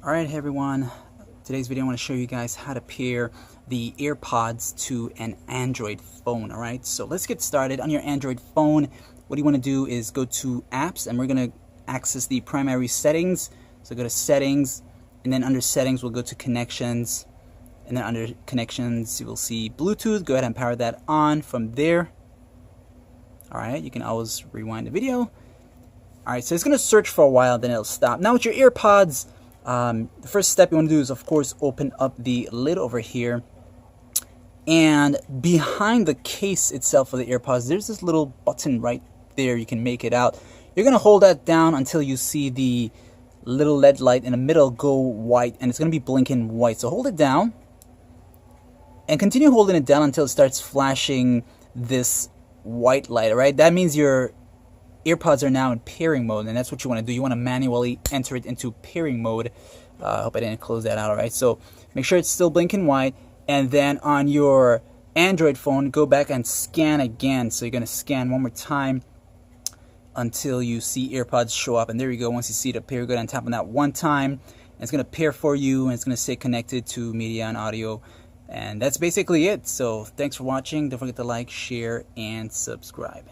Alright, hey everyone, today's video I want to show you guys how to pair the AirPods to an Android phone. Alright, so let's get started. On your Android phone, what you want to do is go to apps, and we're going to access the primary settings. So go to settings, and then under settings we'll go to connections, and then under connections you will see Bluetooth. Go ahead and power that on from there. Alright, you can always rewind the video. Alright, so it's going to search for a while, then it'll stop. Now with your AirPods, the first step you want to do is, of course, open up the lid over here, and behind the case itself of the AirPods there's this little button right there. You can make it out. You're going to hold that down until you see the little LED light in the middle go white, and it's going to be blinking white. So hold it down and continue holding it down until it starts flashing this white light. Alright, that means your AirPods are now in pairing mode, and that's what you want to do. You want to manually enter it into pairing mode. I hope I didn't close that out. Alright, so make sure it's still blinking white, and then on your Android phone, go back and scan again. So you're going to scan one more time until you see AirPods show up, and there you go. Once you see it appear, go ahead and tap on that one time, and it's going to pair for you, and it's going to stay connected to media and audio, and that's basically it. So thanks for watching. Don't forget to like, share, and subscribe.